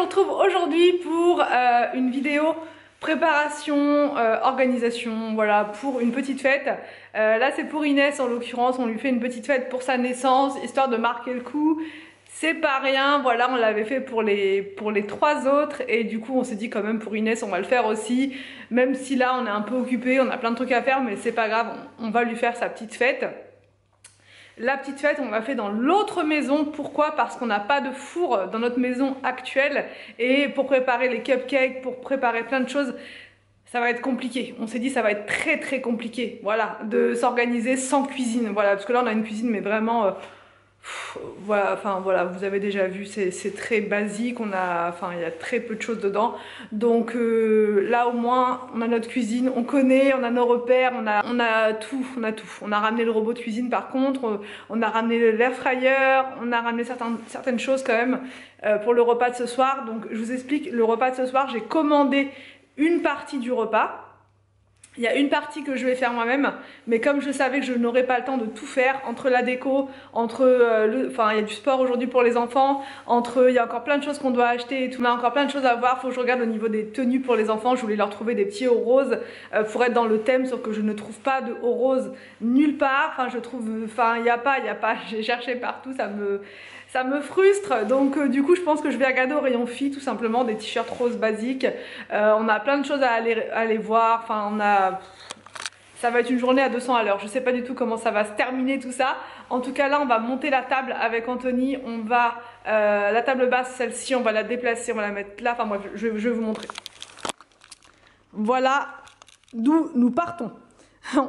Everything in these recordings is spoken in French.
retrouve aujourd'hui pour une vidéo préparation, organisation, voilà, pour une petite fête. Là c'est pour Inès en l'occurrence, on lui fait une petite fête pour sa naissance, histoire de marquer le coup. C'est pas rien, voilà, on l'avait fait pour les 3 autres et du coup on s'est dit quand même pour Inès on va le faire aussi. Même si là on est un peu occupé, on a plein de trucs à faire, mais c'est pas grave, on va lui faire sa petite fête. La petite fête, on l'a fait dans l'autre maison. Pourquoi? Parce qu'on n'a pas de four dans notre maison actuelle. Et pour préparer les cupcakes, pour préparer plein de choses, ça va être compliqué. On s'est dit ça va être très compliqué. Voilà, de s'organiser sans cuisine. Voilà, parce que là on a une cuisine mais vraiment... voilà, enfin voilà, vous avez déjà vu, c'est très basique, il y a très peu de choses dedans. Donc là au moins on a notre cuisine, on connaît, on a nos repères, on a tout. On a ramené le robot de cuisine par contre, on a ramené l'air fryer, on a ramené certaines choses quand même pour le repas de ce soir. Donc je vous explique, le repas de ce soir, j'ai commandé une partie du repas. Il y a une partie que je vais faire moi-même, mais comme je savais que je n'aurais pas le temps de tout faire, entre la déco, entre il y a du sport aujourd'hui pour les enfants, il y a encore plein de choses qu'on doit acheter et tout, on a encore plein de choses à voir, faut que je regarde au niveau des tenues pour les enfants, je voulais leur trouver des petits hauts roses pour être dans le thème, sauf que je ne trouve pas de hauts roses nulle part, il n'y a pas, j'ai cherché partout, ça me frustre, donc du coup je pense que je vais regarder au rayon filles tout simplement des t-shirts roses basiques. On a plein de choses à aller voir, ça va être une journée à 200 à l'heure, je sais pas du tout comment ça va se terminer tout ça. En tout cas là on va monter la table avec Anthony, la table basse, celle-ci on va la déplacer, on va la mettre là, enfin bref je vais vous montrer. Voilà d'où nous partons.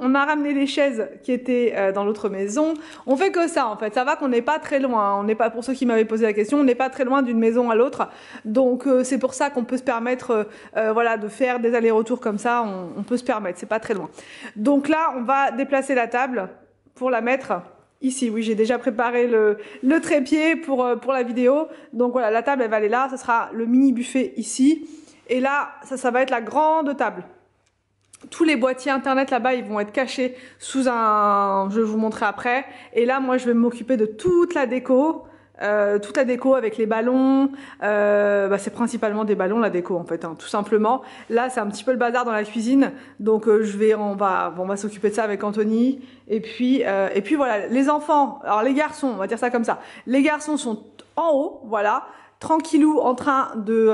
On a ramené les chaises qui étaient dans l'autre maison. On fait que ça en fait, ça va qu'on n'est pas très loin, on n'est pas, pour ceux qui m'avaient posé la question, on n'est pas très loin d'une maison à l'autre. Donc c'est pour ça qu'on peut se permettre voilà, de faire des allers-retours comme ça, on peut se permettre, c'est pas très loin. Donc là on va déplacer la table pour la mettre ici. Oui, j'ai déjà préparé le trépied pour la vidéo. Donc voilà, la table elle va aller là, ce sera le mini buffet ici. Et là, ça va être la grande table. Tous les boîtiers internet là-bas ils vont être cachés sous je vais vous montrer après. Et là moi je vais m'occuper de toute la déco avec les ballons. C'est principalement des ballons la déco en fait, hein, tout simplement. Là c'est un petit peu le bazar dans la cuisine, donc on va s'occuper de ça avec Anthony. Et puis voilà, les enfants, alors les garçons, on va dire ça comme ça, les garçons sont en haut, voilà, tranquillou en train de...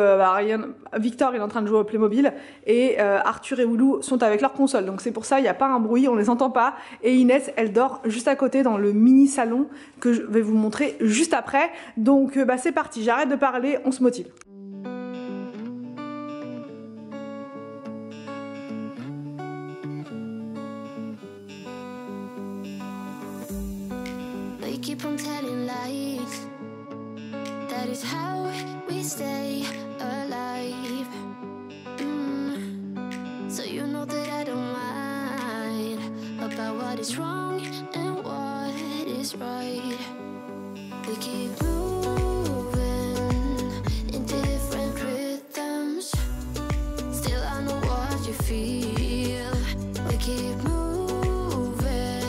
Victor il est en train de jouer au Playmobil et Arthur et Oulou sont avec leur console. Donc c'est pour ça il n'y a pas un bruit, on les entend pas. Et Inès elle dort juste à côté dans le mini salon que je vais vous montrer juste après. Donc c'est parti, j'arrête de parler, on se motive. That is how we stay alive. So you know that I don't mind about what is wrong and what is right. We keep moving in different rhythms. Still I know what you feel. We keep moving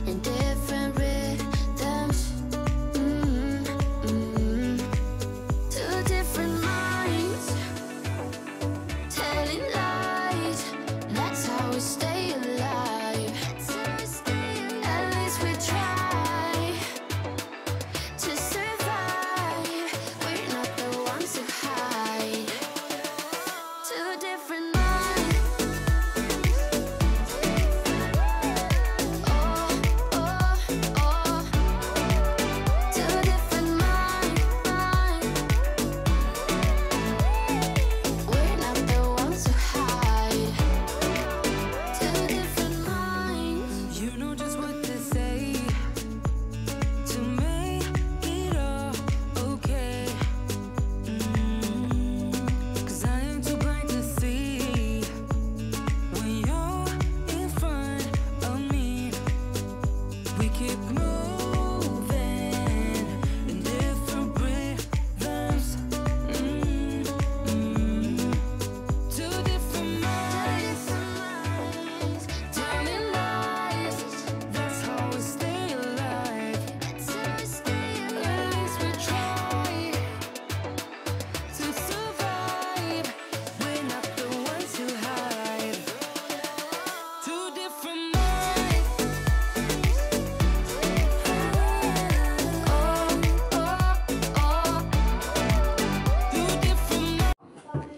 in different rhythms. Two different minds telling lies. That's how we stay alive. At least we try to say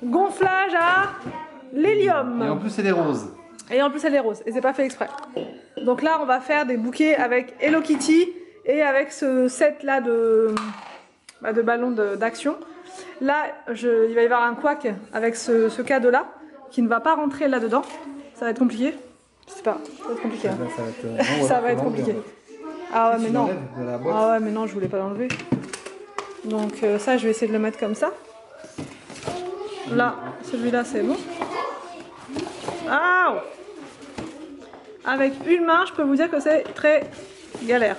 gonflage à l'hélium. Et en plus, elle est rose. Et en plus, elle est rose. Et c'est pas fait exprès. Donc là, on va faire des bouquets avec Hello Kitty et avec ce set là de ballons d'action. Là, il va y avoir un couac avec ce cadeau là qui ne va pas rentrer là dedans. Ça va être compliqué. Je sais pas, ça va être compliqué. Hein. Ça va être compliqué. Ah ouais, mais non. Ah ouais, mais non, je voulais pas l'enlever. Donc ça, je vais essayer de le mettre comme ça. Là, celui-là, c'est bon. Ah, avec une main, je peux vous dire que c'est très galère.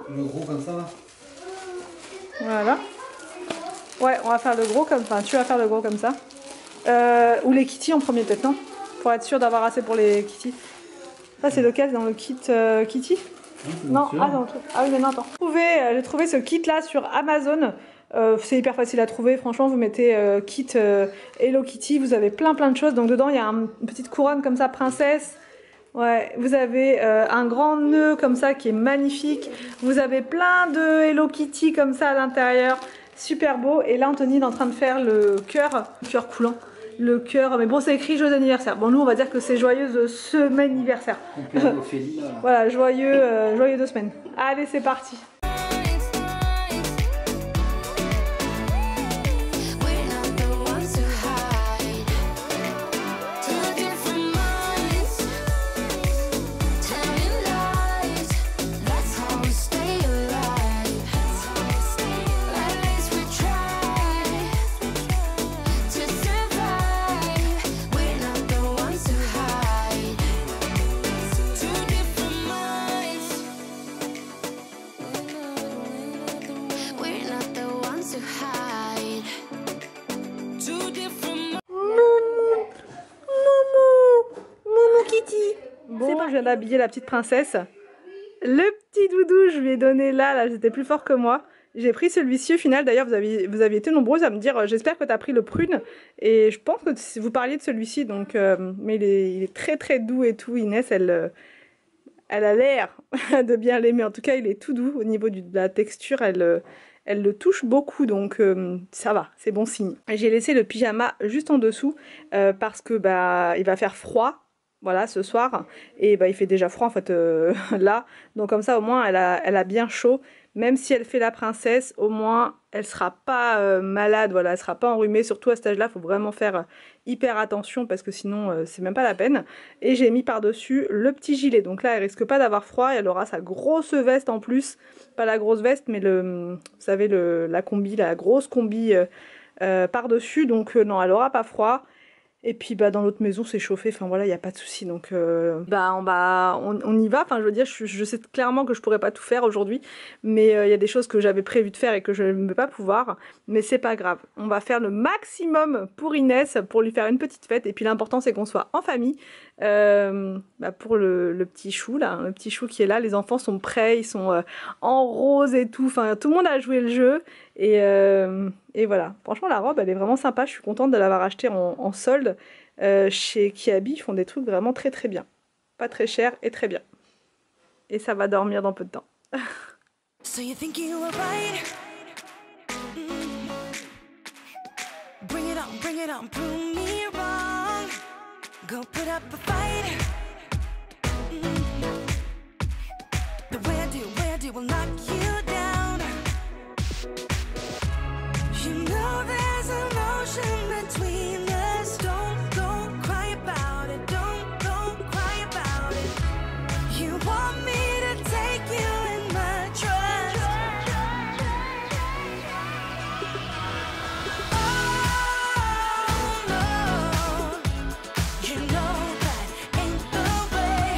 Le gros comme ça là. Voilà. Ouais, on va faire le gros comme ça. Enfin, tu vas faire le gros comme ça. Ou les kitty en premier peut-être, non? Pour être sûr d'avoir assez pour les kitty. Ça, c'est lequel dans le kit kitty? Non, ah non, ah oui, mais non, attends. J'ai trouvé ce kit là sur Amazon. C'est hyper facile à trouver, franchement. Vous mettez kit Hello Kitty, vous avez plein de choses. Donc dedans, il y a une petite couronne comme ça, princesse. Ouais, vous avez un grand nœud comme ça qui est magnifique. Vous avez plein de Hello Kitty comme ça à l'intérieur. Super beau. Et là, Anthony est en train de faire le cœur coulant. Le cœur, mais bon, c'est écrit joyeux anniversaire. Bon, nous, on va dire que c'est joyeuse semaine anniversaire. Voilà, joyeux 2 semaines. Allez, c'est parti. Je viens d'habiller la petite princesse. Le petit doudou, je lui ai donné là j'étais plus fort que moi. J'ai pris celui-ci au final. D'ailleurs, vous aviez été nombreuses à me dire j'espère que tu as pris le prune. Et je pense que vous parliez de celui-ci. Donc, mais il est très doux et tout. Inès, elle a l'air de bien l'aimer. En tout cas, il est tout doux au niveau de la texture. Elle le touche beaucoup, donc ça va, c'est bon signe. J'ai laissé le pyjama juste en dessous parce que il va faire froid. Voilà, ce soir, et il fait déjà froid en fait là, donc comme ça au moins elle a bien chaud, même si elle fait la princesse, au moins elle sera pas malade, voilà, elle sera pas enrhumée, surtout à cet âge là, il faut vraiment faire hyper attention parce que sinon c'est même pas la peine. Et j'ai mis par dessus le petit gilet, donc là elle risque pas d'avoir froid, et elle aura sa grosse veste en plus, pas la grosse veste mais vous savez la combi, la grosse combi par dessus, donc non, elle aura pas froid. Et puis dans l'autre maison c'est chauffé, enfin voilà, il n'y a pas de souci. Donc on y va, enfin je veux dire, je sais clairement que je pourrais pas tout faire aujourd'hui, mais il y a des choses que j'avais prévu de faire et que je ne vais pas pouvoir, mais c'est pas grave. On va faire le maximum pour Inès, pour lui faire une petite fête, et puis l'important c'est qu'on soit en famille. Pour le petit chou là, le petit chou qui est là, les enfants sont prêts, ils sont en rose et tout, enfin tout le monde a joué le jeu, et voilà, franchement la robe elle est vraiment sympa, je suis contente de l'avoir achetée en solde chez Kiabi. Ils font des trucs vraiment très bien, pas très cher et très bien, et ça va dormir dans peu de temps. So you think you were right? Bring it on, prove me wrong. Go put up a fight. The way I do will knock you down. You know there's an ocean between us. Don't cry about it. Don't cry about it. You want me to take you in my trust. Oh no, you know that ain't the way.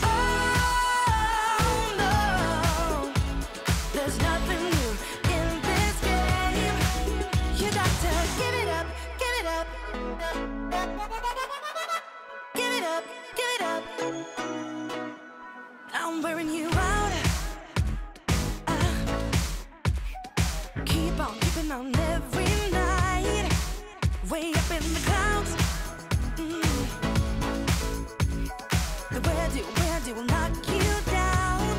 Oh no, there's nothing new in this game. You got to give it up, give it up. Give it up, give it up. I'm wearing you out. Keep on keeping on every night. Way up in the clouds. The way I do will knock you down.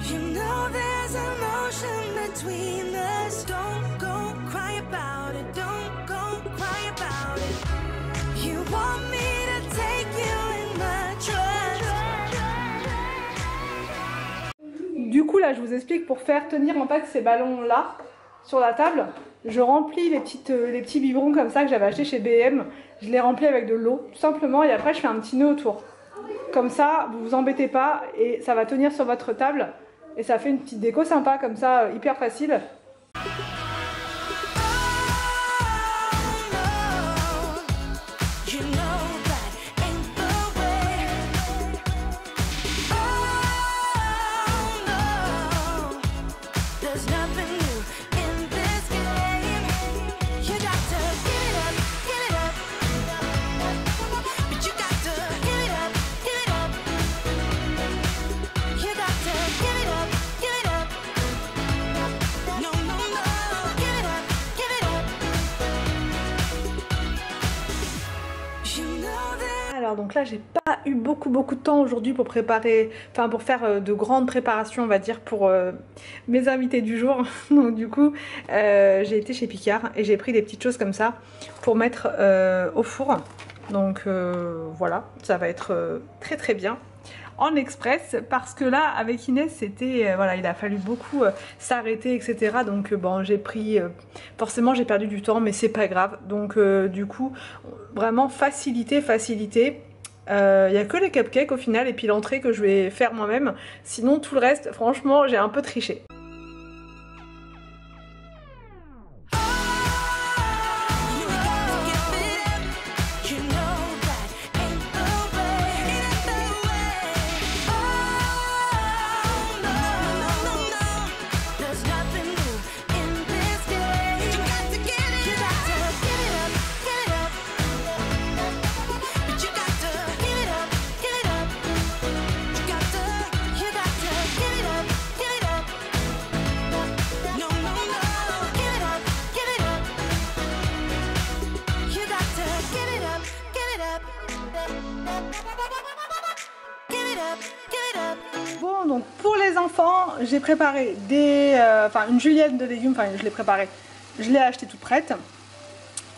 You know there's There's an ocean between us. Don't go cry about it. Don't go cry about it. You want me to take you in my trust. Du coup là je vous explique, pour faire tenir en fait ces ballons là sur la table, je remplis les petits biberons comme ça que j'avais acheté chez B&M. Je les remplis avec de l'eau tout simplement et après je fais un petit nœud autour. Comme ça vous vous embêtez pas et ça va tenir sur votre table et ça fait une petite déco sympa comme ça, hyper facile. Alors donc là j'ai pas eu beaucoup de temps aujourd'hui pour préparer, enfin pour faire de grandes préparations on va dire pour mes invités du jour. Donc du coup j'ai été chez Picard et j'ai pris des petites choses comme ça pour mettre au four. Donc voilà, ça va être très bien en express parce que là avec Inès c'était voilà, il a fallu beaucoup s'arrêter etc. Donc bon j'ai pris forcément j'ai perdu du temps mais c'est pas grave. Donc du coup vraiment facilité. Il n'y a que les cupcakes au final et puis l'entrée que je vais faire moi-même. Sinon tout le reste franchement j'ai un peu triché. Bon donc pour les enfants j'ai préparé une julienne de légumes, enfin je l'ai préparée, je l'ai achetée toute prête.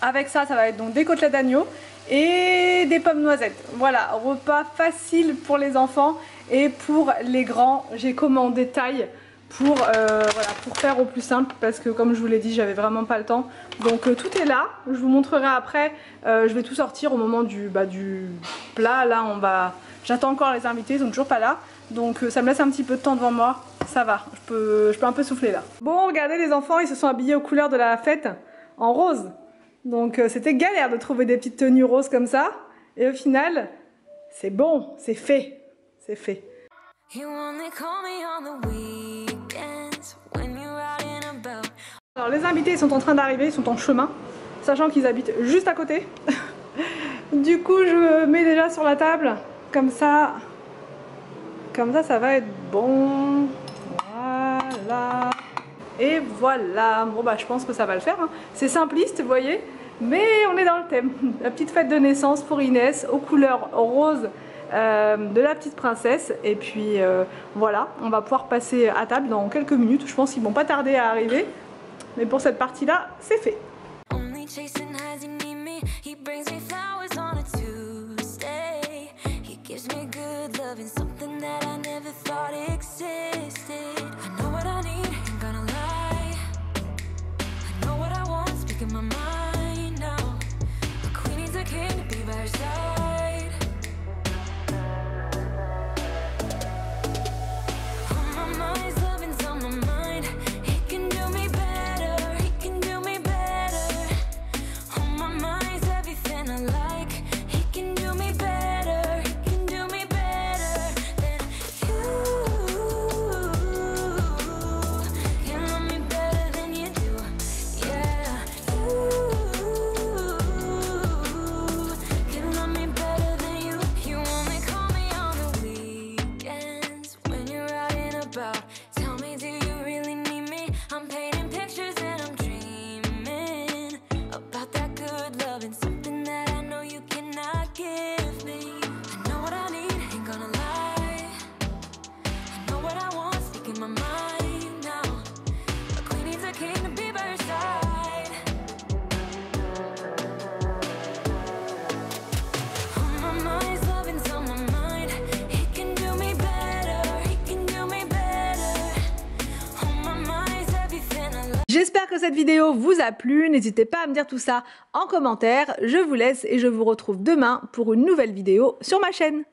Avec ça va être donc des côtelettes d'agneau et des pommes noisettes. Voilà, repas facile pour les enfants et pour les grands j'ai commandé taille pour, voilà, pour faire au plus simple parce que comme je vous l'ai dit j'avais vraiment pas le temps. Donc tout est là, je vous montrerai après, je vais tout sortir au moment du plat. Là j'attends encore les invités, ils sont toujours pas là. Donc ça me laisse un petit peu de temps devant moi, ça va, je peux un peu souffler là. Bon regardez les enfants, ils se sont habillés aux couleurs de la fête en rose. Donc c'était galère de trouver des petites tenues roses comme ça. Et au final, c'est bon, c'est fait, c'est fait. Alors les invités ils sont en train d'arriver, ils sont en chemin, sachant qu'ils habitent juste à côté. Du coup je mets déjà sur la table, comme ça ça va être bon. Voilà. Et voilà, bon bah je pense que ça va le faire, hein. C'est simpliste vous voyez, mais on est dans le thème. La petite fête de naissance pour Inès aux couleurs roses de la petite princesse. Et puis voilà, on va pouvoir passer à table dans quelques minutes. Je pense qu'ils vont pas tarder à arriver. Mais pour cette partie là, c'est fait. cette vidéo vous a plu. N'hésitez pas à me dire tout ça en commentaire. Je vous laisse et je vous retrouve demain pour une nouvelle vidéo sur ma chaîne.